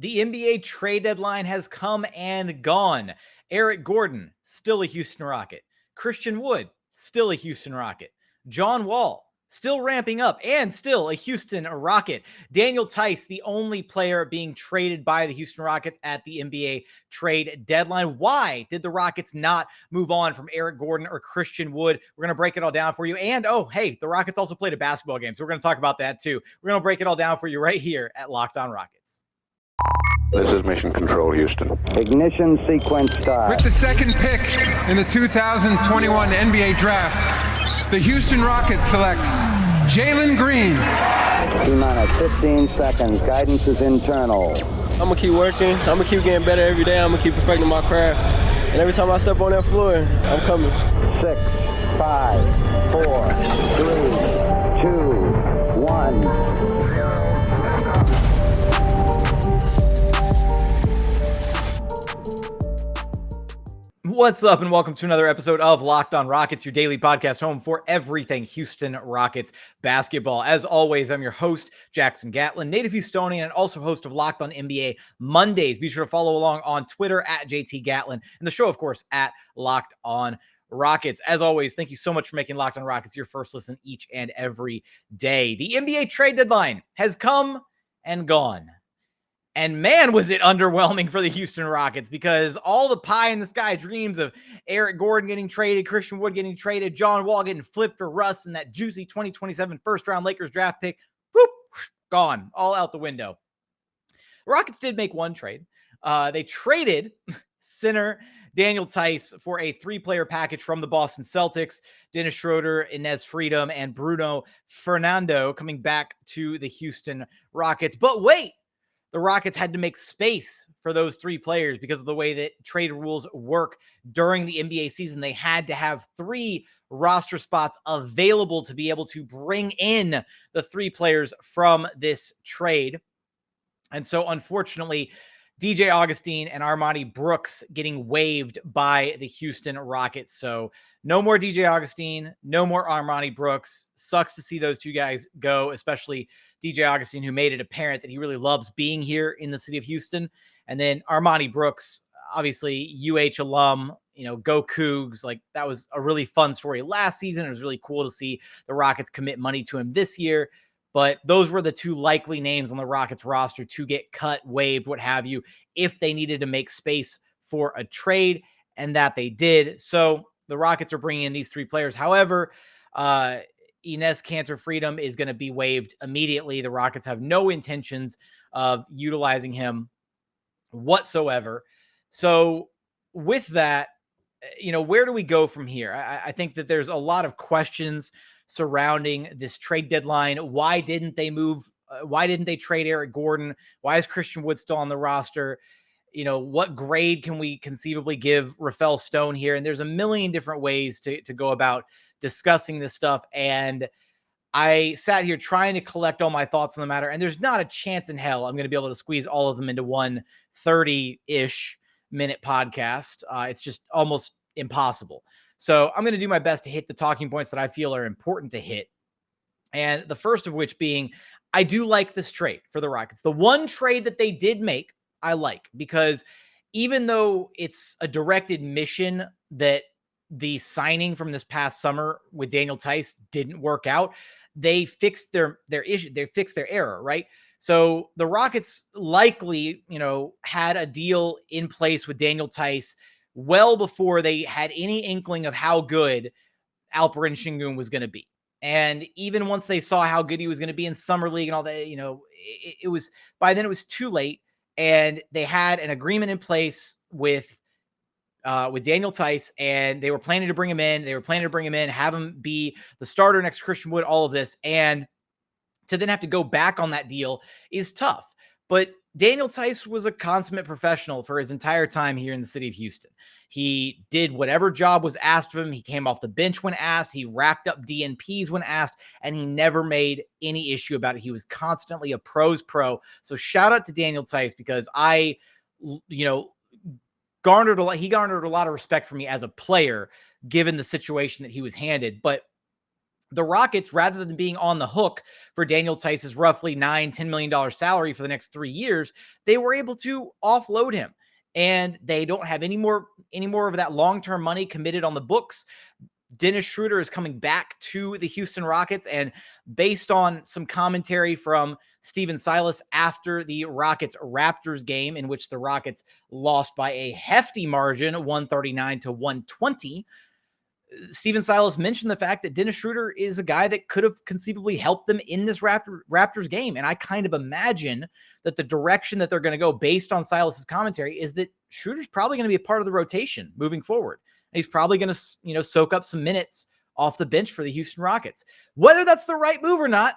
The NBA trade deadline has come and gone. Eric Gordon, still a Houston Rocket. Christian Wood, still a Houston Rocket. John Wall, still ramping up and still a Houston Rocket. Daniel Theis, the only player being traded by the Houston Rockets at the NBA trade deadline. Why did the Rockets not move on from Eric Gordon or Christian Wood? We're going to break it all down for you. And, oh, hey, the Rockets also played a basketball game, so we're going to talk about that too. We're going to break it all down for you right here at Locked On Rockets. This is Mission Control, Houston. Ignition sequence start. With the second pick in the 2021 NBA Draft, the Houston Rockets select Jalen Green. T-minus 15 seconds. Guidance is internal. I'm going to keep working. I'm going to keep getting better every day. I'm going to keep perfecting my craft. And every time I step on that floor, I'm coming. 6, 5, 4, 3, 2, 1. What's up, and welcome to another episode of Locked On Rockets, your daily podcast home for everything Houston Rockets basketball. As always, I'm your host, Jackson Gatlin, native Houstonian, and also host of Locked On NBA Mondays. Be sure to follow along on Twitter at JT Gatlin, and the show, of course, at Locked On Rockets. As always, thank you so much for making Locked On Rockets your first listen each and every day. The NBA trade deadline has come and gone. And man, was it underwhelming for the Houston Rockets, because all the pie in the sky dreams of Eric Gordon getting traded, Christian Wood getting traded, John Wall getting flipped for Russ, and that juicy 2027 first-round Lakers draft pick, whoop, gone, all out the window. The Rockets did make one trade. They traded center Daniel Theis for a three-player package from the Boston Celtics. Dennis Schroder, Enes Freedom, and Bruno Fernando coming back to the Houston Rockets. But wait! The Rockets had to make space for those three players because of the way that trade rules work during the NBA season. They had to have three roster spots available to be able to bring in the three players from this trade. And so, unfortunately, DJ Augustin and Armani Brooks getting waived by the Houston Rockets. So no more DJ Augustin, no more Armani Brooks. Sucks to see those two guys go, especially DJ Augustin, who made it apparent that he really loves being here in the city of Houston. And then Armani Brooks, obviously UH alum, go Cougs. Like, that was a really fun story last season. It was really cool to see the Rockets commit money to him this year. But those were the two likely names on the Rockets roster to get cut, waived, what have you, if they needed to make space for a trade, and that they did. So the Rockets are bringing in these three players. However, Enes Freedom is going to be waived immediately. The Rockets have no intentions of utilizing him whatsoever. So with that, where do we go from here? I think that there's a lot of questions surrounding this trade deadline. Why didn't they move? Why didn't they trade Eric Gordon? Why is Christian Wood still on the roster? What grade can we conceivably give Rafael Stone here? And there's a million different ways to go about discussing this stuff. And I sat here trying to collect all my thoughts on the matter, and there's not a chance in hell I'm going to be able to squeeze all of them into one 30-ish minute podcast. It's just almost impossible. So I'm going to do my best to hit the talking points that I feel are important to hit. And the first of which being, I do like this trade for the Rockets. The one trade that they did make, I like, because even though it's a direct admission that the signing from this past summer with Daniel Theis didn't work out, they fixed their issue. They fixed their error, right? So the Rockets likely, had a deal in place with Daniel Theis well before they had any inkling of how good Alperen Sengun was going to be. And even once they saw how good he was going to be in Summer League and all that, it was, by then it was too late. And they had an agreement in place with Daniel Theis, and they were planning to bring him in. They were planning to bring him in, have him be the starter next to Christian Wood, all of this. And to then have to go back on that deal is tough. But Daniel Theis was a consummate professional for his entire time here in the city of Houston. He did whatever job was asked of him. He came off the bench when asked. He racked up DNPs when asked, and he never made any issue about it. He was constantly a pro's pro. So shout out to Daniel Theis, because he garnered a lot of respect for me as a player, given the situation that he was handed. But the Rockets, rather than being on the hook for Daniel Theis' roughly $9-10 million salary for the next 3 years, they were able to offload him. And they don't have any more of that long-term money committed on the books. Dennis Schroder is coming back to the Houston Rockets, and based on some commentary from Stephen Silas after the Rockets-Raptors game, in which the Rockets lost by a hefty margin, 139-120, Stephen Silas mentioned the fact that Dennis Schroder is a guy that could have conceivably helped them in this Raptors game. And I kind of imagine that the direction that they're going to go based on Silas's commentary is that Schroeder's probably going to be a part of the rotation moving forward. And he's probably going to, soak up some minutes off the bench for the Houston Rockets. Whether that's the right move or not,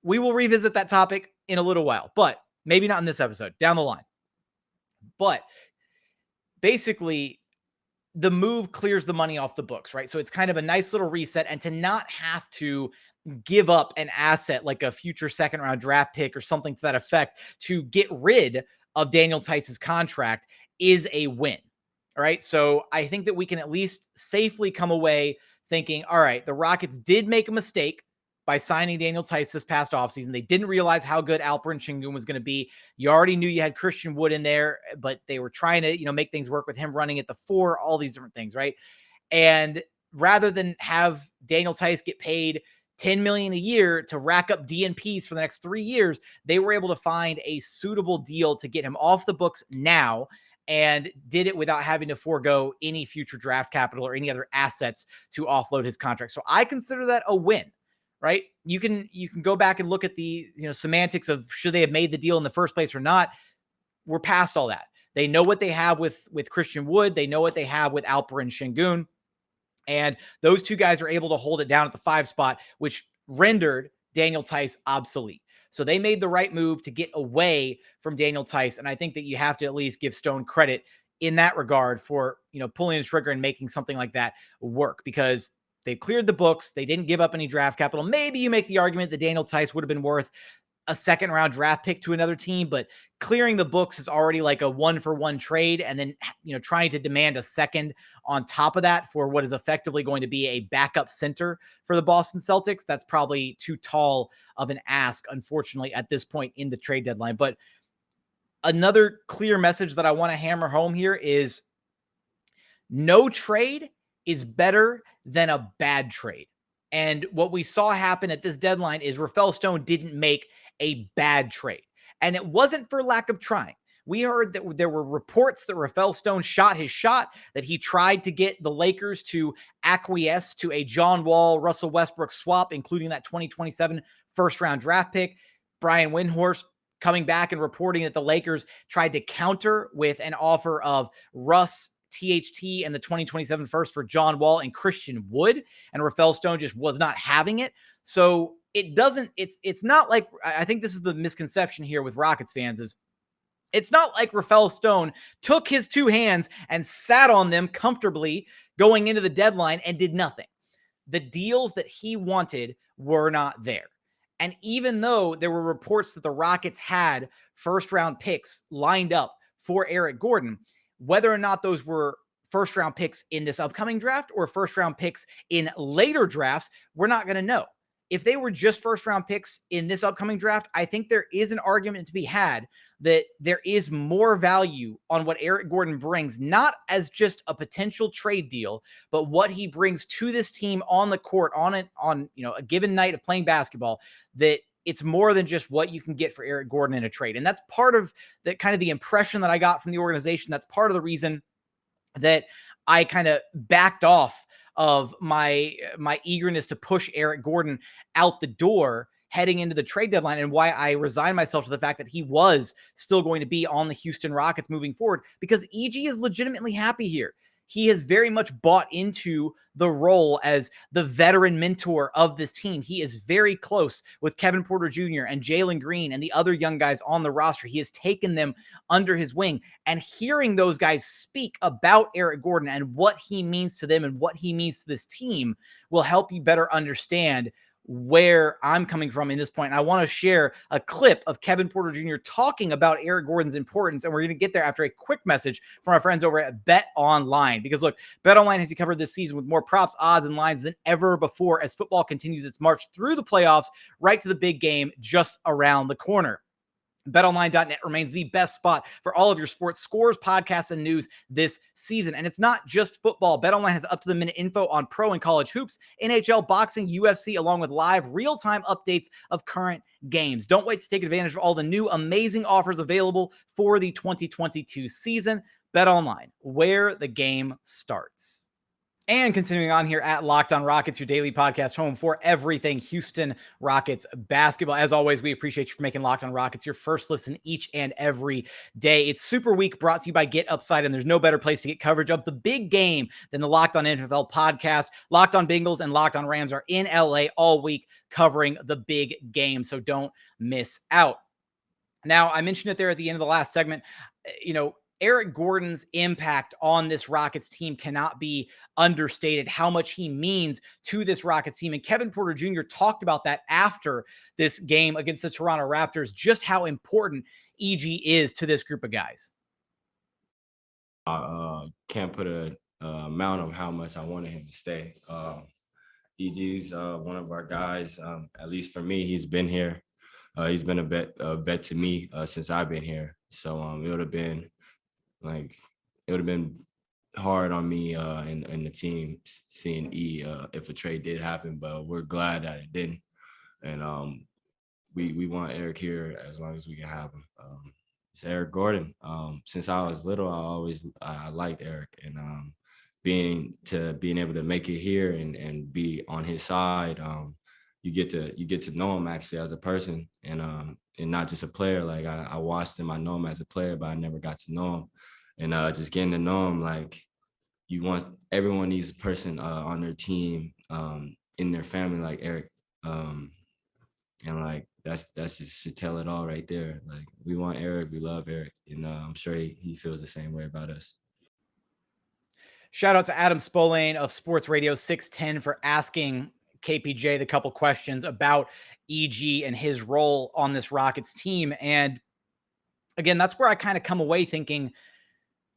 we will revisit that topic in a little while, but maybe not in this episode, down the line. But basically, the move clears the money off the books, right? So it's kind of a nice little reset, and to not have to give up an asset like a future second round draft pick or something to that effect to get rid of Daniel Theis' contract is a win. All right. So I think that we can at least safely come away thinking, all right, the Rockets did make a mistake by signing Daniel Theis this past offseason. They didn't realize how good Alperen Sengun was going to be. You already knew you had Christian Wood in there, but they were trying to, make things work with him running at the 4, all these different things, right? And rather than have Daniel Theis get paid $10 million a year to rack up DNPs for the next 3 years, they were able to find a suitable deal to get him off the books now, and did it without having to forego any future draft capital or any other assets to offload his contract. So I consider that a win. Right? You can go back and look at the semantics of should they have made the deal in the first place or not. We're past all that. They know what they have with Christian Wood. They know what they have with Alperen Sengun. And those two guys are able to hold it down at the 5 spot, which rendered Daniel Theis obsolete. So they made the right move to get away from Daniel Theis. And I think that you have to at least give Stone credit in that regard for, pulling the trigger and making something like that work, because they cleared the books. They didn't give up any draft capital. Maybe you make the argument that Daniel Theis would have been worth a second round draft pick to another team, but clearing the books is already like a 1-for-1 trade. And then, trying to demand a second on top of that for what is effectively going to be a backup center for the Boston Celtics, that's probably too tall of an ask, unfortunately, at this point in the trade deadline. But another clear message that I want to hammer home here is no trade is better than a bad trade. And what we saw happen at this deadline is Rafael Stone didn't make a bad trade. And it wasn't for lack of trying. We heard that there were reports that Rafael Stone shot his shot, that he tried to get the Lakers to acquiesce to a John Wall, Russell Westbrook swap, including that 2027 first-round draft pick. Brian Windhorst coming back and reporting that the Lakers tried to counter with an offer of Russ, THT, and the 2027 first for John Wall and Christian Wood, and Rafael Stone just was not having it. So it's not like, I think this is the misconception here with Rockets fans, is it's not like Rafael Stone took his 2 hands and sat on them comfortably going into the deadline and did nothing. The deals that he wanted were not there. And even though there were reports that the Rockets had first-round picks lined up for Eric Gordon, whether or not those were first-round picks in this upcoming draft or first-round picks in later drafts, we're not going to know. If they were just first-round picks in this upcoming draft, I think there is an argument to be had that there is more value on what Eric Gordon brings, not as just a potential trade deal, but what he brings to this team on the court on a given night of playing basketball, that it's more than just what you can get for Eric Gordon in a trade. And that's part of the kind of the impression that I got from the organization. That's part of the reason that I kind of backed off of my eagerness to push Eric Gordon out the door heading into the trade deadline, and why I resigned myself to the fact that he was still going to be on the Houston Rockets moving forward, because EG is legitimately happy here. He has very much bought into the role as the veteran mentor of this team. He is very close with Kevin Porter Jr. and Jalen Green and the other young guys on the roster. He has taken them under his wing, and hearing those guys speak about Eric Gordon and what he means to them and what he means to this team will help you better understand where I'm coming from in this point. And I want to share a clip of Kevin Porter Jr. talking about Eric Gordon's importance. And we're going to get there after a quick message from our friends over at Bet Online. Because look, Bet Online has you covered this season with more props, odds, and lines than ever before as football continues its march through the playoffs right to the big game just around the corner. BetOnline.net remains the best spot for all of your sports scores, podcasts, and news this season. And it's not just football. BetOnline has up-to-the-minute info on pro and college hoops, NHL, boxing, UFC, along with live real-time updates of current games. Don't wait to take advantage of all the new amazing offers available for the 2022 season. BetOnline, where the game starts. And continuing on here at Locked On Rockets, your daily podcast home for everything Houston Rockets basketball. As always, we appreciate you for making Locked On Rockets your first listen each and every day. It's Super Week brought to you by Get Upside, and there's no better place to get coverage of the big game than the Locked On NFL podcast. Locked On Bengals and Locked On Rams are in LA all week covering the big game, so don't miss out. Now, I mentioned it there at the end of the last segment, Eric Gordon's impact on this Rockets team cannot be understated, how much he means to this Rockets team. And Kevin Porter Jr. talked about that after this game against the Toronto Raptors, just how important EG is to this group of guys. I can't put a amount of how much I wanted him to stay. EG's one of our guys, at least for me. He's been here. He's been a vet to me since I've been here. So it would have been hard on me and the team seeing if a trade did happen, but we're glad that it didn't. And we want Eric here as long as we can have him. It's Eric Gordon. Since I was little, I liked Eric, and being able to make it here and be on his side, you get to know him actually as a person and not just a player. Like I watched him, I know him as a player, but I never got to know him. And just getting to know him, like everyone needs a person on their team, in their family like Eric. And like that's just should tell it all right there. Like we want Eric, we love Eric, and I'm sure he feels the same way about us. Shout out to Adam Spolane of Sports Radio 610 for asking KPJ the couple questions about EG and his role on this Rockets team. And again, that's where I kind of come away thinking,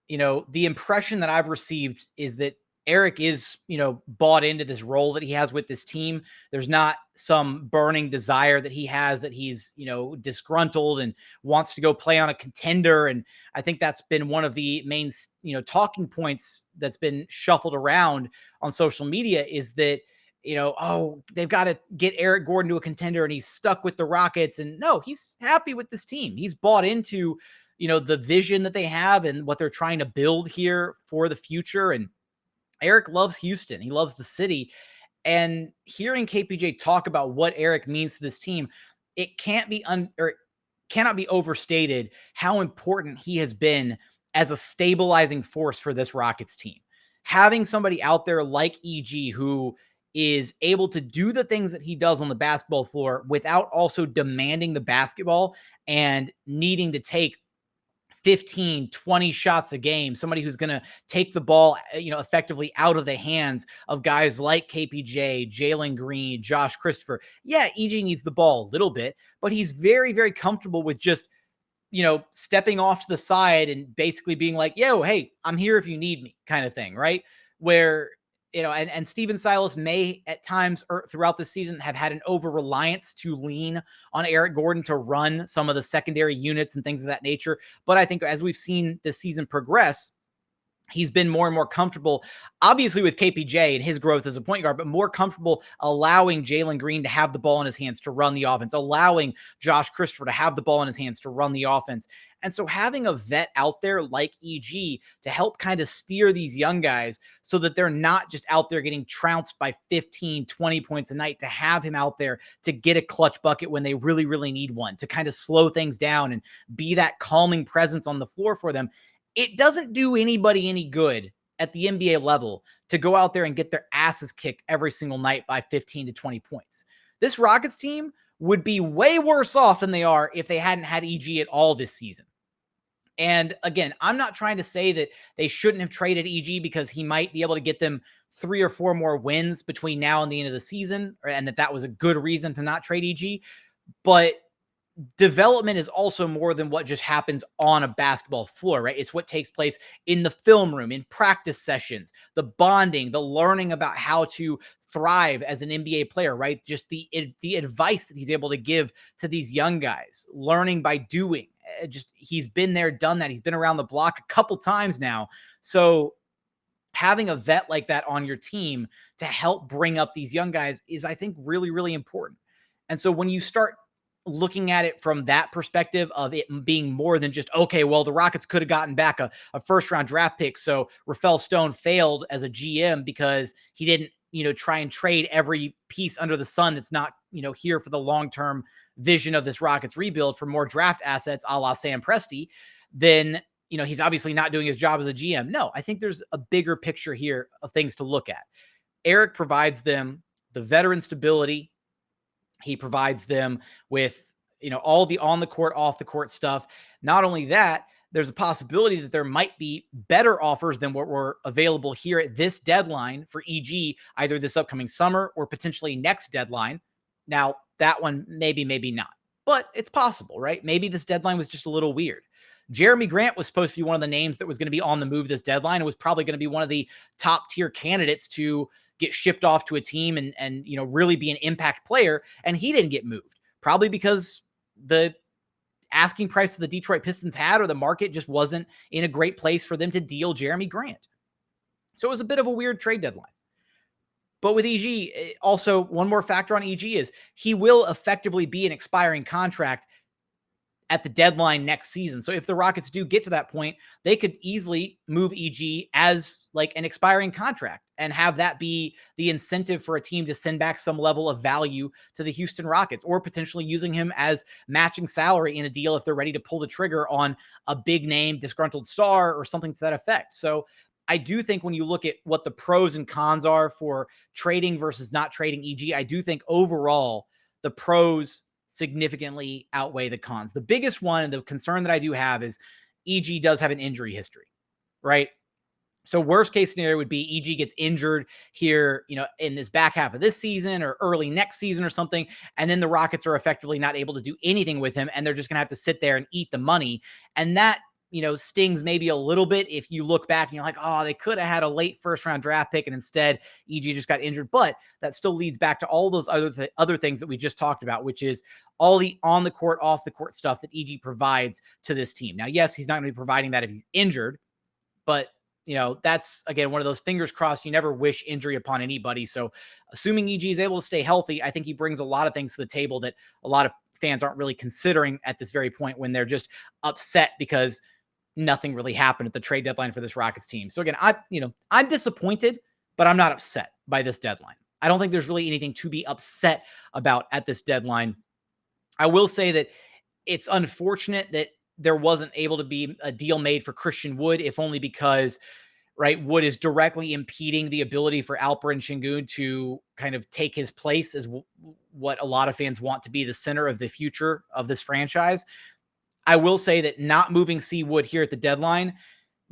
the impression that I've received is that Eric is, bought into this role that he has with this team. There's not some burning desire that he has that he's, disgruntled and wants to go play on a contender. And I think that's been one of the main, talking points that's been shuffled around on social media is that, they've got to get Eric Gordon to a contender and he's stuck with the Rockets. And no, he's happy with this team. He's bought into, the vision that they have and what they're trying to build here for the future. And Eric loves Houston. He loves the city. And hearing KPJ talk about what Eric means to this team, it cannot be overstated how important he has been as a stabilizing force for this Rockets team. Having somebody out there like EG who is able to do the things that he does on the basketball floor without also demanding the basketball and needing to take 15, 20 shots a game, somebody who's going to take the ball, effectively out of the hands of guys like KPJ, Jalen Green, Josh Christopher. Yeah, EG needs the ball a little bit, but he's very, very comfortable with just, stepping off to the side and basically being like, yo, hey, I'm here if you need me kind of thing, right? Where, and Steven Silas may at times throughout the season have had an over-reliance to lean on Eric Gordon to run some of the secondary units and things of that nature. But I think as we've seen this season progress, he's been more and more comfortable, obviously with KPJ and his growth as a point guard, but more comfortable allowing Jalen Green to have the ball in his hands to run the offense, allowing Josh Christopher to have the ball in his hands to run the offense. And so having a vet out there like EG to help kind of steer these young guys so that they're not just out there getting trounced by 15, 20 points a night, to have him out there to get a clutch bucket when they really, really need one, to kind of slow things down and be that calming presence on the floor for them. It doesn't do anybody any good at the NBA level to go out there and get their asses kicked every single night by 15 to 20 points. This Rockets team would be way worse off than they are if they hadn't had EG at all this season. And again, I'm not trying to say that they shouldn't have traded EG because he might be able to get them 3 or 4 more wins between now and the end of the season, and that was a good reason to not trade EG. But development is also more than what just happens on a basketball floor, right? It's what takes place in the film room, in practice sessions, the bonding, the learning about how to thrive as an NBA player, right? Just the advice that he's able to give to these young guys, learning by doing. Just he's been there, done that. He's been around the block a couple times now. So having a vet like that on your team to help bring up these young guys is, I think, really, really important. And so when you start looking at it from that perspective of it being more than just, okay, well, the Rockets could have gotten back a first round draft pick. So Rafael Stone failed as a GM because he didn't, try and trade every piece under the sun that's not, here for the long-term vision of this Rockets rebuild for more draft assets, a la Sam Presti. Then, he's obviously not doing his job as a GM. No, I think there's a bigger picture here of things to look at. Eric provides them the veteran stability. He provides them with, all the on the court, off the court stuff. Not only that, there's a possibility that there might be better offers than what were available here at this deadline for EG, either this upcoming summer or potentially next deadline. Now, that one, maybe not, but it's possible, right? Maybe this deadline was just a little weird. Jeremy Grant was supposed to be one of the names that was going to be on the move this deadline. It was probably going to be one of the top tier candidates to get shipped off to a team and really be an impact player. And he didn't get moved, probably because the asking price that the Detroit Pistons had, or the market just wasn't in a great place for them to deal Jeremy Grant. So it was a bit of a weird trade deadline. But with EG, also one more factor on EG is he will effectively be an expiring contract at the deadline next season. So if the Rockets do get to that point, they could easily move EG as like an expiring contract and have that be the incentive for a team to send back some level of value to the Houston Rockets, or potentially using him as matching salary in a deal if they're ready to pull the trigger on a big name disgruntled star or something to that effect. So I do think when you look at what the pros and cons are for trading versus not trading EG, I do think overall the pros significantly outweigh the cons. The biggest one, and the concern that I do have, is EG does have an injury history, right? So worst case scenario would be EG gets injured here, in this back half of this season or early next season or something. And then the Rockets are effectively not able to do anything with him. And they're just going to have to sit there and eat the money. And that, stings maybe a little bit if you look back and you're like, oh, they could have had a late first round draft pick and instead EG just got injured. But that still leads back to all those other things that we just talked about, which is all the on the court, off the court stuff that EG provides to this team. Now, yes, he's not going to be providing that if he's injured, but that's, again, one of those fingers crossed. You never wish injury upon anybody. So assuming EG is able to stay healthy, I think he brings a lot of things to the table that a lot of fans aren't really considering at this very point, when they're just upset because nothing really happened at the trade deadline for this Rockets team. So again, I'm disappointed, but I'm not upset by this deadline. I don't think there's really anything to be upset about at this deadline. I will say that it's unfortunate that there wasn't able to be a deal made for Christian Wood, if only because, right, Wood is directly impeding the ability for Alperen Sengun to kind of take his place as what a lot of fans want to be the center of the future of this franchise. I will say that not moving C Wood here at the deadline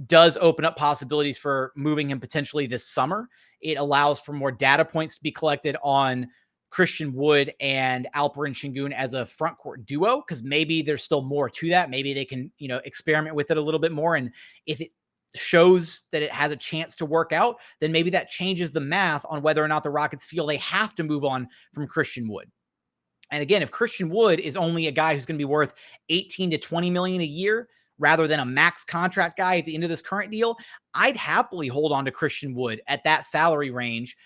does open up possibilities for moving him potentially this summer. It allows for more data points to be collected on Christian Wood and Alperen Sengun as a front court duo, because maybe there's still more to that. Maybe they can, experiment with it a little bit more. And if it shows that it has a chance to work out, then maybe that changes the math on whether or not the Rockets feel they have to move on from Christian Wood. And again, if Christian Wood is only a guy who's going to be worth 18 to 20 million a year, rather than a max contract guy at the end of this current deal, I'd happily hold on to Christian Wood at that salary range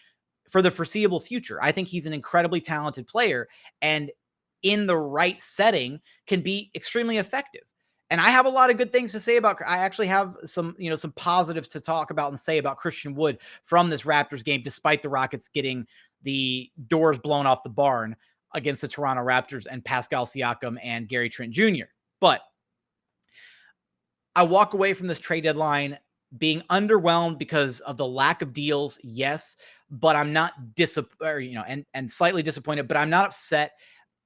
for the foreseeable future. I think he's an incredibly talented player, and in the right setting can be extremely effective. And I have a lot of good things to say about, I actually have some positives to talk about and say about Christian Wood from this Raptors game, despite the Rockets getting the doors blown off the barn against the Toronto Raptors and Pascal Siakam and Gary Trent Jr. But I walk away from this trade deadline being underwhelmed because of the lack of deals. Yes, but I'm not and slightly disappointed, but I'm not upset.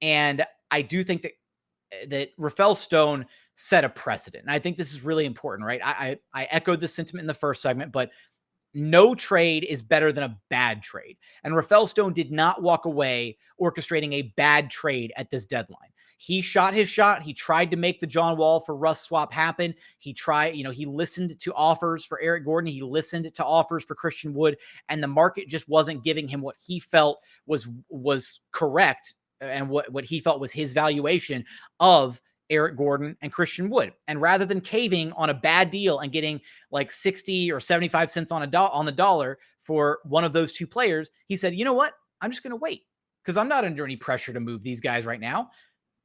And I do think that Rafael Stone set a precedent. And I think this is really important, right? I echoed this sentiment in the first segment, but no trade is better than a bad trade. And Rafael Stone did not walk away orchestrating a bad trade at this deadline. He shot his shot. He tried to make the John Wall for Russ swap happen. He listened to offers for Eric Gordon. He listened to offers for Christian Wood, and the market just wasn't giving him what he felt was correct and what he felt was his valuation of Eric Gordon and Christian Wood. And rather than caving on a bad deal and getting like 60 or 75 cents on the dollar for one of those two players, he said, you know what? I'm just going to wait because I'm not under any pressure to move these guys right now.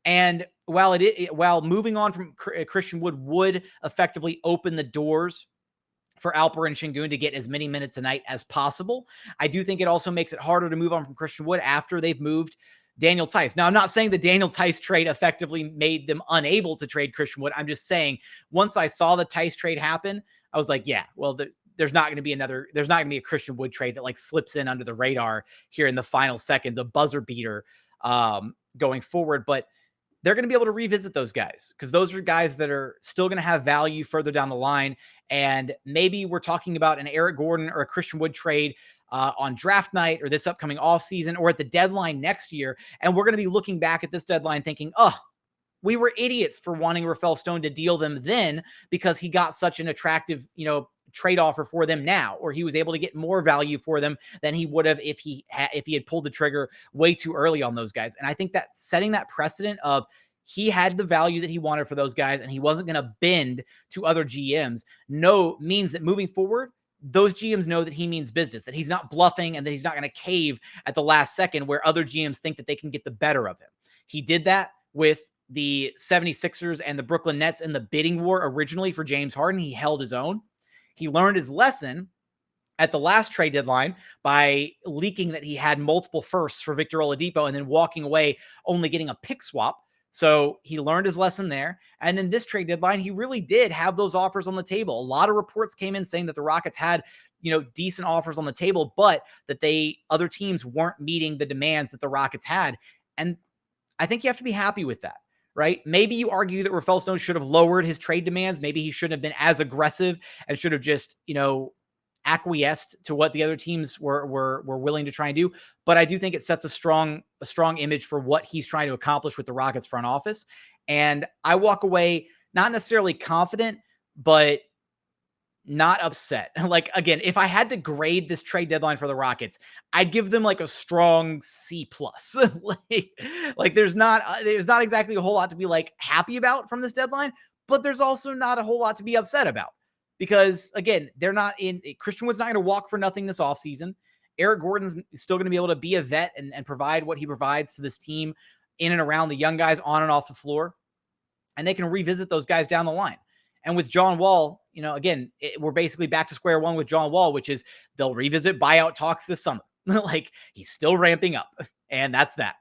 And while moving on from Christian Wood would effectively open the doors for Alper and Şengün to get as many minutes a night as possible, I do think it also makes it harder to move on from Christian Wood after they've moved Daniel Theis. Now, I'm not saying the Daniel Theis trade effectively made them unable to trade Christian Wood. I'm just saying once I saw the Theis trade happen, I was like, yeah, well, there's not going to be a Christian Wood trade that like slips in under the radar here in the final seconds, a buzzer beater going forward. But they're going to be able to revisit those guys because those are guys that are still going to have value further down the line. And maybe we're talking about an Eric Gordon or a Christian Wood trade on draft night or this upcoming offseason or at the deadline next year. And we're going to be looking back at this deadline thinking, oh, we were idiots for wanting Rafael Stone to deal them then because he got such an attractive, trade offer for them now, or he was able to get more value for them than he would have if he had pulled the trigger way too early on those guys. And I think that setting that precedent of he had the value that he wanted for those guys and he wasn't going to bend to other GMs means that moving forward, those GMs know that he means business, that he's not bluffing and that he's not going to cave at the last second where other GMs think that they can get the better of him. He did that with the 76ers and the Brooklyn Nets in the bidding war originally for James Harden. He held his own. He learned his lesson at the last trade deadline by leaking that he had multiple firsts for Victor Oladipo and then walking away only getting a pick swap. So he learned his lesson there. And then this trade deadline, he really did have those offers on the table. A lot of reports came in saying that the Rockets had, decent offers on the table, but that other teams weren't meeting the demands that the Rockets had. And I think you have to be happy with that. Right? Maybe you argue that Rafael Stone should have lowered his trade demands. Maybe he shouldn't have been as aggressive and should have just, acquiesced to what the other teams were willing to try and do. But I do think it sets a strong image for what he's trying to accomplish with the Rockets front office. And I walk away not necessarily confident, but not upset. Like, again, if I had to grade this trade deadline for the Rockets, I'd give them like a strong C+. like there's not exactly a whole lot to be like happy about from this deadline, but there's also not a whole lot to be upset about because again, Christian Wood's not going to walk for nothing this offseason. Eric Gordon's still going to be able to be a vet and provide what he provides to this team in and around the young guys on and off the floor. And they can revisit those guys down the line. And with John Wall, again, we're basically back to square one with John Wall, which is they'll revisit buyout talks this summer. Like he's still ramping up, and that's that.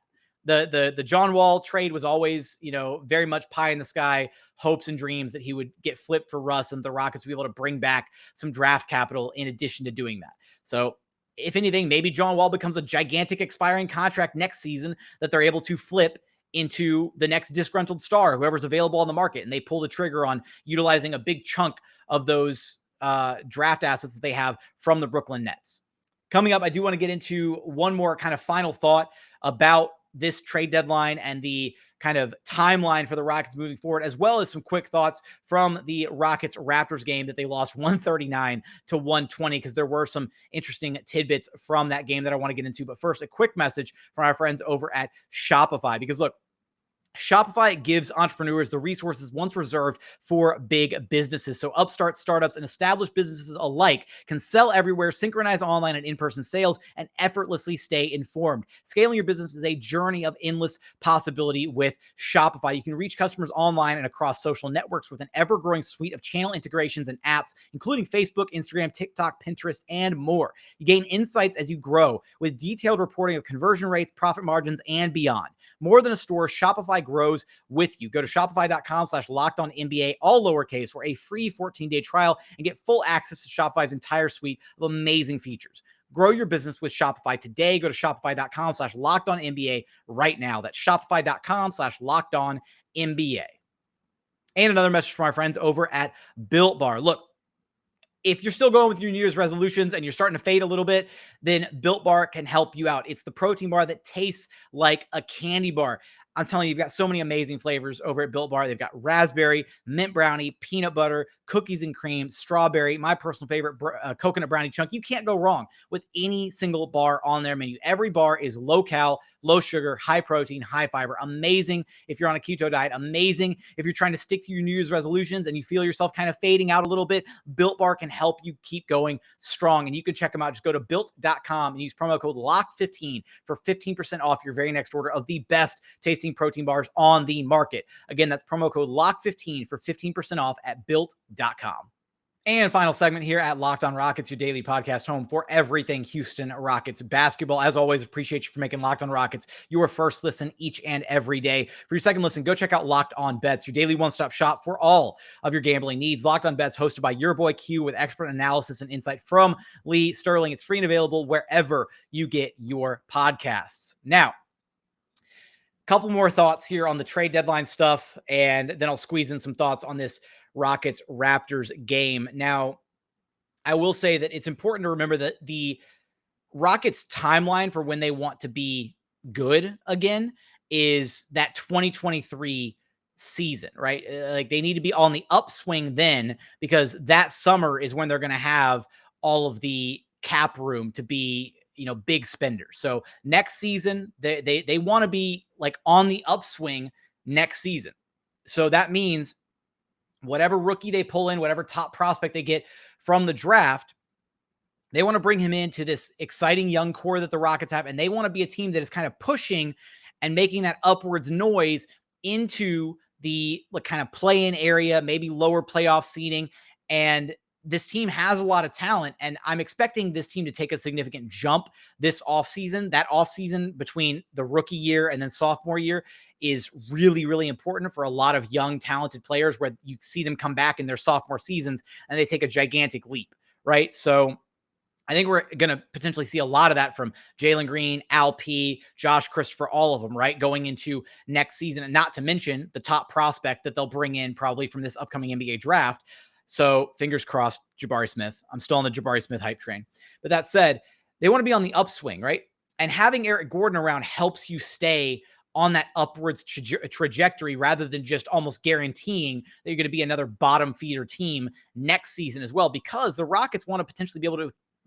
The John Wall trade was always, very much pie in the sky, hopes and dreams that he would get flipped for Russ and the Rockets would be able to bring back some draft capital in addition to doing that. So if anything, maybe John Wall becomes a gigantic expiring contract next season that they're able to flip into the next disgruntled star, whoever's available on the market, and they pull the trigger on utilizing a big chunk of those draft assets that they have from the Brooklyn Nets. Coming up, I do want to get into one more kind of final thought about this trade deadline and the kind of timeline for the Rockets moving forward, as well as some quick thoughts from the Rockets-Raptors game that they lost 139-120, because there were some interesting tidbits from that game that I want to get into. But first, a quick message from our friends over at Shopify, because look, Shopify gives entrepreneurs the resources once reserved for big businesses. So upstart startups and established businesses alike can sell everywhere, synchronize online and in-person sales, and effortlessly stay informed. Scaling your business is a journey of endless possibility with Shopify. You can reach customers online and across social networks with an ever-growing suite of channel integrations and apps, including Facebook, Instagram, TikTok, Pinterest, and more. You gain insights as you grow with detailed reporting of conversion rates, profit margins, and beyond. More than a store, Shopify grows with you. Go to shopify.com/lockedonnba, all lowercase, for a free 14-day trial and get full access to Shopify's entire suite of amazing features. Grow your business with Shopify today. Go to shopify.com/lockedonnba right now. That's shopify.com/lockedonnba. And another message from our friends over at Built Bar. Look, if you're still going with your New Year's resolutions and you're starting to fade a little bit, then Built Bar can help you out. It's the protein bar that tastes like a candy bar. I'm telling you, you've got so many amazing flavors over at Built Bar. They've got raspberry, mint brownie, peanut butter, cookies and cream, strawberry, my personal favorite, coconut brownie chunk. You can't go wrong with any single bar on their menu. Every bar is low cal, low sugar, high protein, high fiber. Amazing if you're on a keto diet. Amazing if you're trying to stick to your New Year's resolutions and you feel yourself kind of fading out a little bit. Built Bar can help you keep going strong. And you can check them out. Just go to built.com and use promo code LOCK15 for 15% off your very next order of the best tasting protein bars on the market. Again, that's promo code LOCK15 for 15% off at built.com. And final segment here at Locked On Rockets, your daily podcast home for everything Houston Rockets basketball. As always, appreciate you for making Locked On Rockets your first listen each and every day. For your second listen, go check out Locked On Bets, your daily one-stop shop for all of your gambling needs. Locked On Bets, hosted by your boy Q, with expert analysis and insight from Lee Sterling. It's free and available wherever you get your podcasts. Now, couple more thoughts here on the trade deadline stuff, and then I'll squeeze in some thoughts on this Rockets-Raptors game. Now, I will say that it's important to remember that the Rockets' timeline for when they want to be good again is that 2023 season, right? Like, they need to be on the upswing then, because that summer is when they're going to have all of the cap room to be, big spenders. So next season, they want to be like on the upswing next season. So that means whatever rookie they pull in, whatever top prospect they get from the draft, they want to bring him into this exciting young core that the Rockets have. And they want to be a team that is kind of pushing and making that upwards noise into the kind of play-in area, maybe lower playoff seeding. And this team has a lot of talent, and I'm expecting this team to take a significant jump this offseason. That offseason between the rookie year and then sophomore year is really, really important for a lot of young, talented players, where you see them come back in their sophomore seasons and they take a gigantic leap, right? So I think we're going to potentially see a lot of that from Jalen Green, Al P, Josh Christopher, all of them, right, going into next season. And not to mention the top prospect that they'll bring in probably from this upcoming NBA draft. So fingers crossed, Jabari Smith. I'm still on the Jabari Smith hype train. But that said, they want to be on the upswing, right? And having Eric Gordon around helps you stay on that upwards trajectory, rather than just almost guaranteeing that you're going to be another bottom feeder team next season as well, because the Rockets want to potentially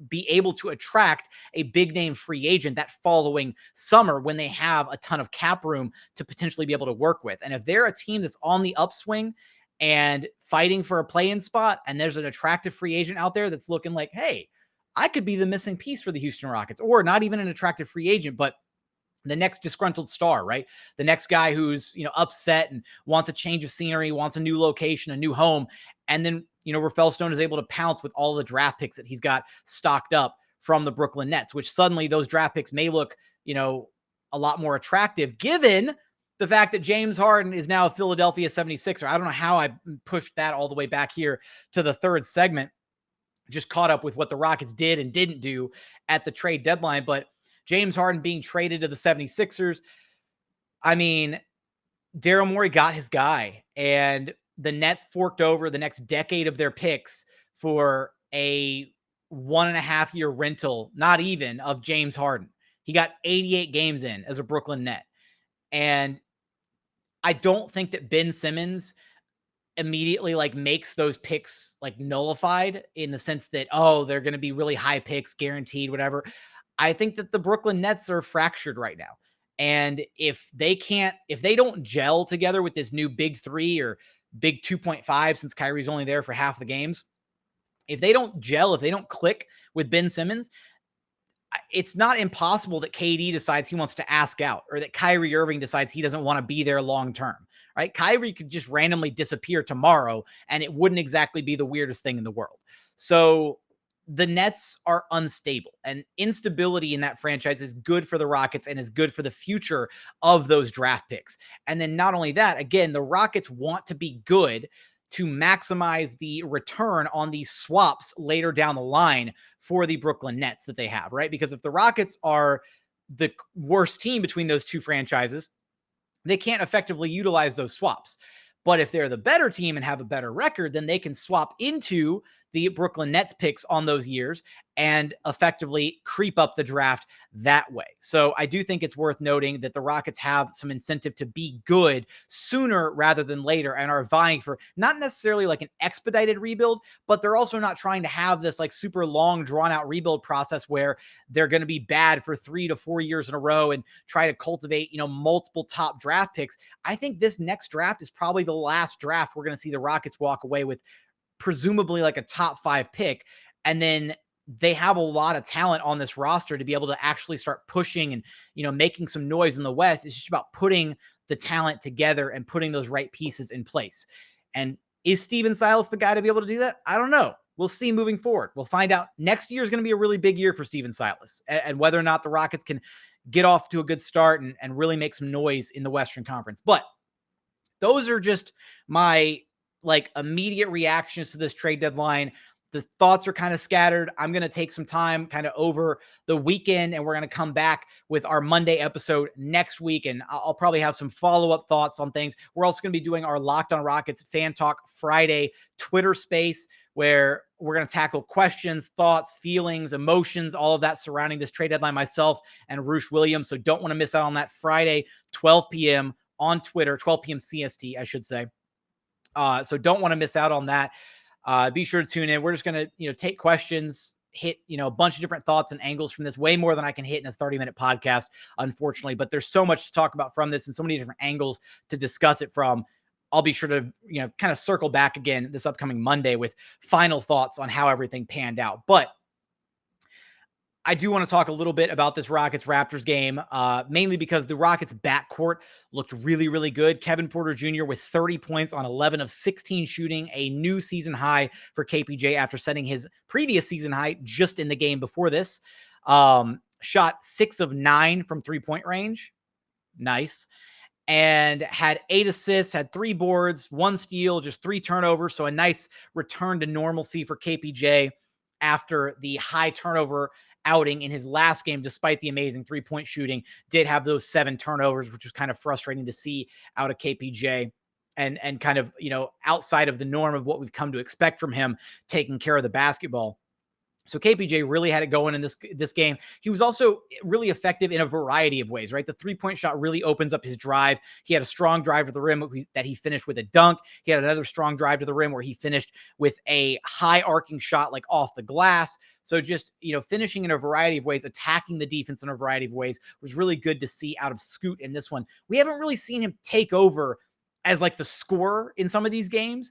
be able to attract a big name free agent that following summer when they have a ton of cap room to potentially be able to work with. And if they're a team that's on the upswing and fighting for a play-in spot, and there's an attractive free agent out there that's looking like, hey, I could be the missing piece for the Houston Rockets, or not even an attractive free agent, but the next disgruntled star, right? The next guy who's, upset and wants a change of scenery, wants a new location, a new home. And then, Rafael Stone is able to pounce with all the draft picks that he's got stocked up from the Brooklyn Nets, which suddenly those draft picks may look, a lot more attractive, given the fact that James Harden is now a Philadelphia 76er. I don't know how I pushed that all the way back here to the third segment, just caught up with what the Rockets did and didn't do at the trade deadline. But James Harden being traded to the 76ers, I mean, Daryl Morey got his guy, and the Nets forked over the next decade of their picks for a 1.5 year rental, not even, of James Harden. He got 88 games in as a Brooklyn Net. And I don't think that Ben Simmons immediately makes those picks nullified, in the sense that, oh, they're going to be really high picks, guaranteed, whatever. I think that the Brooklyn Nets are fractured right now. And if they don't gel together with this new big three or big 2.5, since Kyrie's only there for half the games, if they don't gel, if they don't click with Ben Simmons, it's not impossible that KD decides he wants to ask out, or that Kyrie Irving decides he doesn't want to be there long-term, right? Kyrie could just randomly disappear tomorrow, and it wouldn't exactly be the weirdest thing in the world. So the Nets are unstable, and instability in that franchise is good for the Rockets and is good for the future of those draft picks. And then not only that, again, the Rockets want to be good to maximize the return on these swaps later down the line for the Brooklyn Nets that they have, right? Because if the Rockets are the worst team between those two franchises, they can't effectively utilize those swaps. But if they're the better team and have a better record, then they can swap into the Brooklyn Nets picks on those years and effectively creep up the draft that way. So I do think it's worth noting that the Rockets have some incentive to be good sooner rather than later and are vying for not necessarily like an expedited rebuild, but they're also not trying to have this like super long drawn out rebuild process where they're going to be bad for 3 to 4 years in a row and try to cultivate, multiple top draft picks. I think this next draft is probably the last draft we're going to see the Rockets walk away with presumably like a top 5 pick. And then they have a lot of talent on this roster to be able to actually start pushing and, making some noise in the West. It's just about putting the talent together and putting those right pieces in place. And is Steven Silas the guy to be able to do that? I don't know. We'll see moving forward. We'll find out. Next year is going to be a really big year for Steven Silas, and whether or not the Rockets can get off to a good start and really make some noise in the Western Conference. But those are just my immediate reactions to this trade deadline. The thoughts are kind of scattered. I'm going to take some time kind of over the weekend, and we're going to come back with our Monday episode next week. And I'll probably have some follow-up thoughts on things. We're also going to be doing our Locked on Rockets Fan Talk Friday Twitter space, where we're going to tackle questions, thoughts, feelings, emotions, all of that surrounding this trade deadline, myself and Roosh Williams. So don't want to miss out on that Friday, 12 p.m. on Twitter, 12 p.m. CST, I should say. So don't want to miss out on that. Be sure to tune in. We're just going to, take questions, hit, a bunch of different thoughts and angles from this, way more than I can hit in a 30-minute podcast, unfortunately, but there's so much to talk about from this and so many different angles to discuss it from. I'll be sure to, kind of circle back again this upcoming Monday with final thoughts on how everything panned out. But I do want to talk a little bit about this Rockets-Raptors game, mainly because the Rockets' backcourt looked really, really good. Kevin Porter Jr. with 30 points on 11 of 16 shooting, a new season high for KPJ after setting his previous season high just in the game before this. Shot 6 of 9 from three-point range. Nice. And had 8 assists, had 3 boards, 1 steal, just 3 turnovers. So a nice return to normalcy for KPJ after the high turnover outing in his last game, despite the amazing 3-point shooting. Did have those 7 turnovers, which was kind of frustrating to see out of KPJ and kind of, outside of the norm of what we've come to expect from him taking care of the basketball. So KPJ really had it going in this game. He was also really effective in a variety of ways, right? The 3-point shot really opens up his drive. He had a strong drive to the rim that he finished with a dunk. He had another strong drive to the rim where he finished with a high arcing shot, like off the glass. So just, finishing in a variety of ways, attacking the defense in a variety of ways was really good to see out of Scoot in this one. We haven't really seen him take over as like the scorer in some of these games.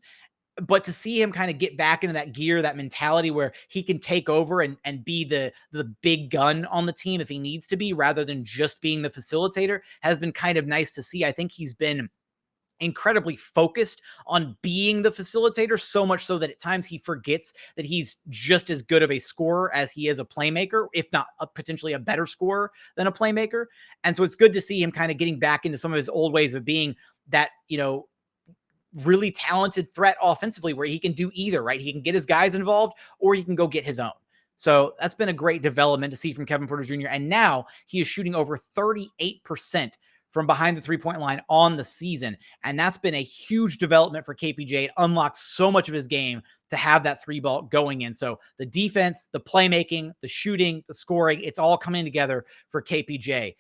But to see him kind of get back into that gear, that mentality where he can take over and be the big gun on the team if he needs to be, rather than just being the facilitator, has been kind of nice to see. I think he's been incredibly focused on being the facilitator, so much so that at times he forgets that he's just as good of a scorer as he is a playmaker, if not potentially a better scorer than a playmaker. And so it's good to see him kind of getting back into some of his old ways of being that, really talented threat offensively, where he can do either, right? He can get his guys involved or he can go get his own. So that's been a great development to see from Kevin Porter Jr. And now he is shooting over 38% from behind the 3-point line on the season. And that's been a huge development for KPJ. It unlocks so much of his game to have that 3-ball going in. So the defense, the playmaking, the shooting, the scoring, it's all coming together for KPJ.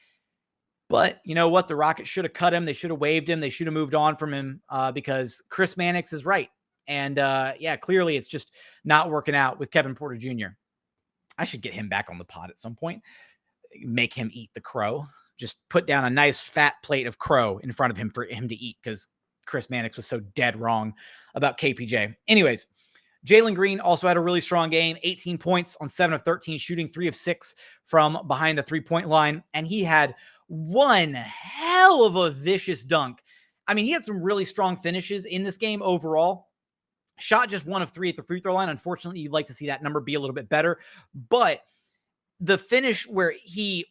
But you know what? The Rockets should have cut him. They should have waived him. They should have moved on from him because Chris Mannix is right. And clearly it's just not working out with Kevin Porter Jr. I should get him back on the pod at some point. Make him eat the crow. Just put down a nice fat plate of crow in front of him for him to eat, because Chris Mannix was so dead wrong about KPJ. Anyways, Jalen Green also had a really strong game, 18 points on 7 of 13, shooting 3 of 6 from behind the 3-point line. And he had one hell of a vicious dunk. I mean, he had some really strong finishes in this game overall. Shot just 1 of 3 at the free throw line. Unfortunately, you'd like to see that number be a little bit better. But the finish where he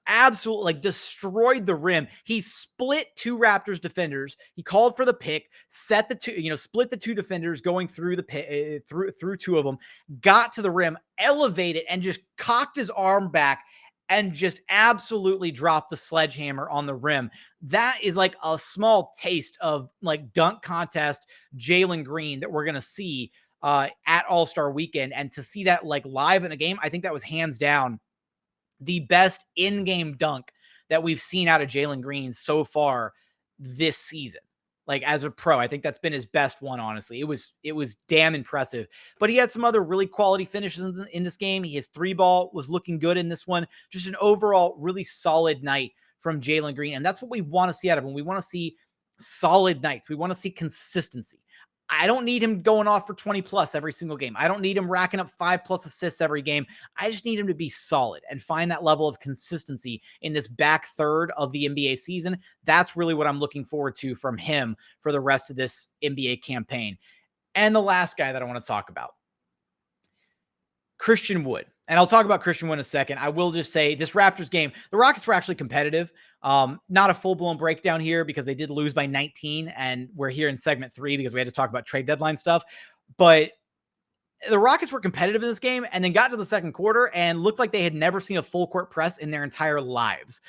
absolutely destroyed the rim. He split 2 Raptors defenders. He called for the pick, set the 2, split the 2 defenders going through the pit, through 2 of them, got to the rim, elevated, and just cocked his arm back and just absolutely dropped the sledgehammer on the rim. That is like a small taste of like dunk contest Jalen Green that we're going to see at All-Star Weekend. And to see that like live in a game, I think that was hands down the best in-game dunk that we've seen out of Jalen Green so far this season. Like as a pro, I think that's been his best one, honestly. It was damn impressive. But he had some other really quality finishes in this game. His 3-ball was looking good in this one. Just an overall really solid night from Jalen Green. And that's what we want to see out of him. We want to see solid nights. We want to see consistency. I don't need him going off for 20 plus every single game. I don't need him racking up 5+ assists every game. I just need him to be solid and find that level of consistency in this back third of the NBA season. That's really what I'm looking forward to from him for the rest of this NBA campaign. And the last guy that I want to talk about, Christian Wood. And I'll talk about Christian Wood in a second. I will just say this Raptors game, the Rockets were actually competitive. Not a full-blown breakdown here because they did lose by 19, and we're here in segment 3 because we had to talk about trade deadline stuff. But the Rockets were competitive in this game and then got to the second quarter and looked like they had never seen a full court press in their entire lives.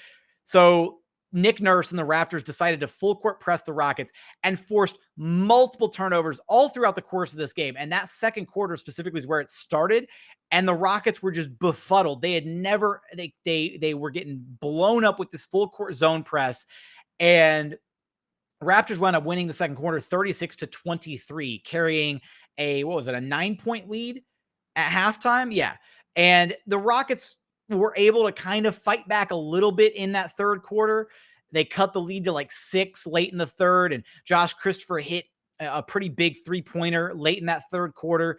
So Nick Nurse and the Raptors decided to full court press the Rockets and forced multiple turnovers all throughout the course of this game. And that second quarter specifically is where it started. And the Rockets were just befuddled. They had never, they were getting blown up with this full court zone press. And Raptors wound up winning the second quarter 36-23, carrying a 9-point lead at halftime. Yeah. And the Rockets were able to kind of fight back a little bit in that third quarter. They cut the lead to like 6 late in the third, and Josh Christopher hit a pretty big 3-pointer late in that third quarter,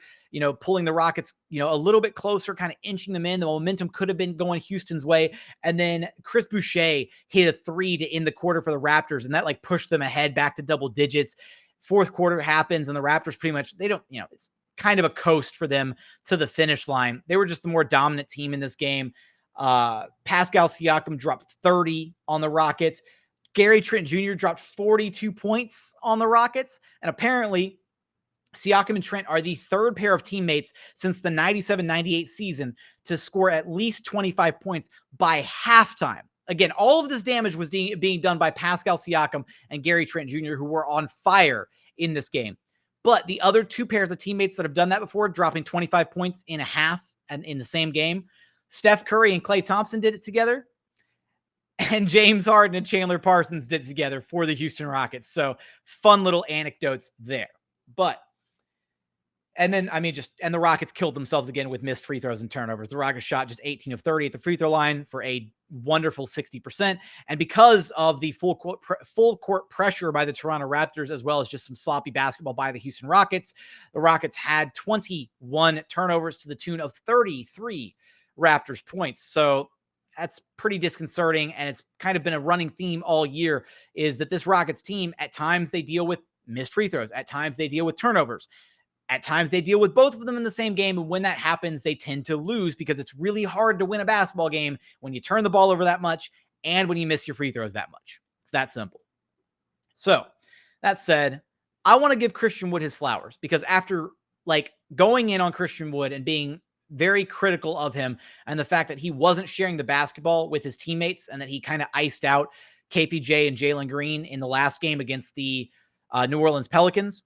pulling the Rockets, a little bit closer, kind of inching them in. The momentum could have been going Houston's way. And then Chris Boucher hit a 3 to end the quarter for the Raptors, and that like pushed them ahead back to double digits. Fourth quarter happens, and the Raptors pretty much, they don't, it's kind of a coast for them to the finish line. They were just the more dominant team in this game. Pascal Siakam dropped 30 on the Rockets. Gary Trent Jr. dropped 42 points on the Rockets. And apparently Siakam and Trent are the third pair of teammates since the 97-98 season to score at least 25 points by halftime. Again, all of this damage was being done by Pascal Siakam and Gary Trent Jr., who were on fire in this game. But the other two pairs of teammates that have done that before, dropping 25 points in a half and in the same game, Steph Curry and Klay Thompson did it together, and James Harden and Chandler Parsons did it together for the Houston Rockets. So fun little anecdotes there. And the Rockets killed themselves again with missed free throws and turnovers. The Rockets shot just 18 of 30 at the free throw line for a wonderful 60%. And because of the full court pressure by the Toronto Raptors, as well as just some sloppy basketball by the Houston Rockets, the Rockets had 21 turnovers to the tune of 33 Raptors points. So that's pretty disconcerting. And it's kind of been a running theme all year, is that this Rockets team, at times they deal with missed free throws. At times they deal with turnovers. At times they deal with both of them in the same game. And when that happens, they tend to lose, because it's really hard to win a basketball game when you turn the ball over that much and when you miss your free throws that much. It's that simple. So that said, I want to give Christian Wood his flowers, because after going in on Christian Wood and being very critical of him and the fact that he wasn't sharing the basketball with his teammates and that he kind of iced out KPJ and Jalen Green in the last game against the New Orleans Pelicans,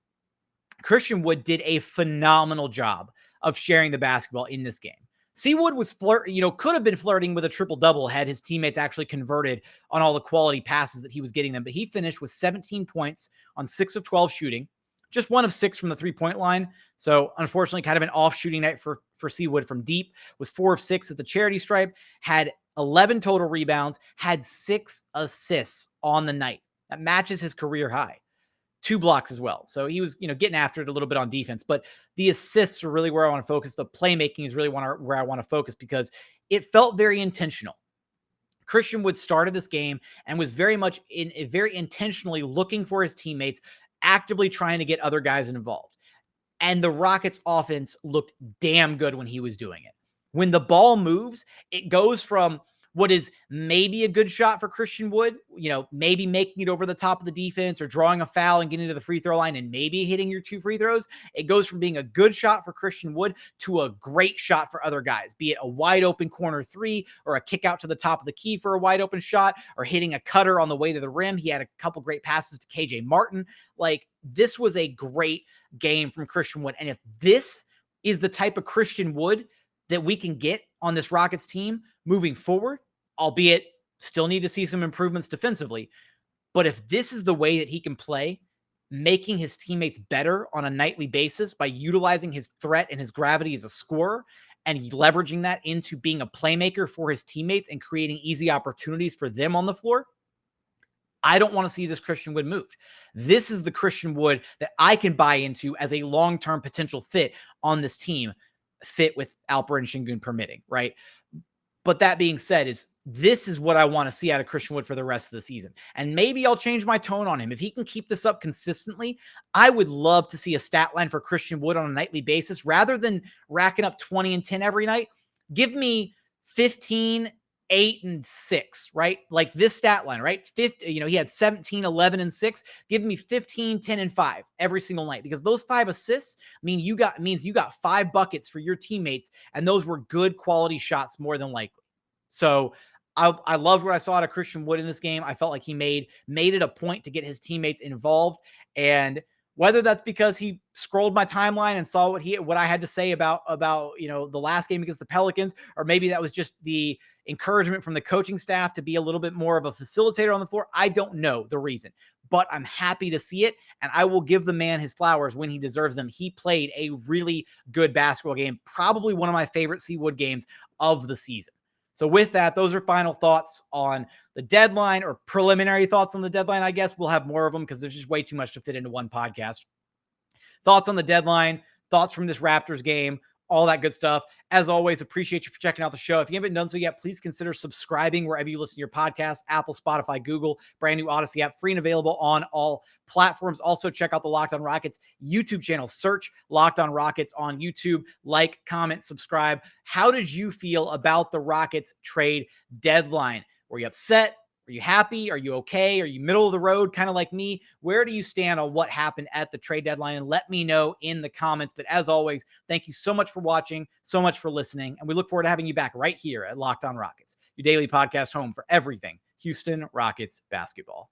Christian Wood did a phenomenal job of sharing the basketball in this game. Seawood was could have been flirting with a triple-double had his teammates actually converted on all the quality passes that he was getting them, but he finished with 17 points on 6 of 12 shooting, just 1 of 6 from the 3-point line. So unfortunately, kind of an off shooting night for Seawood from deep. Was 4 of 6 at the charity stripe, had 11 total rebounds, had 6 assists on the night. That matches his career high. 2 blocks as well. So he was, getting after it a little bit on defense, but the assists are really where I want to focus. The playmaking is really where I want to focus, because it felt very intentional. Christian Wood started this game and was very intentionally looking for his teammates, actively trying to get other guys involved. And the Rockets offense looked damn good when he was doing it. When the ball moves, it goes from what is maybe a good shot for Christian Wood, maybe making it over the top of the defense or drawing a foul and getting to the free throw line and maybe hitting your 2 free throws. It goes from being a good shot for Christian Wood to a great shot for other guys, be it a wide open corner 3 or a kick out to the top of the key for a wide open shot or hitting a cutter on the way to the rim. He had a couple great passes to KJ Martin. Like, this was a great game from Christian Wood. And if this is the type of Christian Wood that we can get on this Rockets team moving forward, albeit still need to see some improvements defensively. But if this is the way that he can play, making his teammates better on a nightly basis by utilizing his threat and his gravity as a scorer and leveraging that into being a playmaker for his teammates and creating easy opportunities for them on the floor, I don't want to see this Christian Wood moved. This is the Christian Wood that I can buy into as a long-term potential fit on this team, fit with Alperen Şengün permitting, right? But that being said, this is what I want to see out of Christian Wood for the rest of the season. And maybe I'll change my tone on him. If he can keep this up consistently, I would love to see a stat line for Christian Wood on a nightly basis rather than racking up 20 and 10 every night. Give me 15, 8, and 6, right? Like this stat line, right? He had 17, 11, and 6. Give me 15, 10, and 5 every single night, because those 5 assists means you got 5 buckets for your teammates, and those were good quality shots more than likely. So I loved what I saw out of Christian Wood in this game. I felt like he made it a point to get his teammates involved. And whether that's because he scrolled my timeline and saw what I had to say about the last game against the Pelicans, or maybe that was just the encouragement from the coaching staff to be a little bit more of a facilitator on the floor, I don't know the reason. But I'm happy to see it, and I will give the man his flowers when he deserves them. He played a really good basketball game, probably one of my favorite C. Wood games of the season. So with that, those are final thoughts on the deadline, or preliminary thoughts on the deadline, I guess. We'll have more of them because there's just way too much to fit into one podcast. Thoughts on the deadline, thoughts from this Raptors game, all that good stuff. As always, appreciate you for checking out the show. If you haven't done so yet, please consider subscribing wherever you listen to your podcasts: Apple, Spotify, Google, brand new Odyssey app, free and available on all platforms. Also, check out the Locked On Rockets YouTube channel. Search Locked On Rockets on YouTube. Like, comment, subscribe. How did you feel about the Rockets trade deadline? Were you upset? Are you happy? Are you okay? Are you middle of the road, kind of like me? Where do you stand on what happened at the trade deadline? And let me know in the comments. But as always, thank you so much for watching, so much for listening. And we look forward to having you back right here at Locked On Rockets, your daily podcast home for everything Houston Rockets basketball.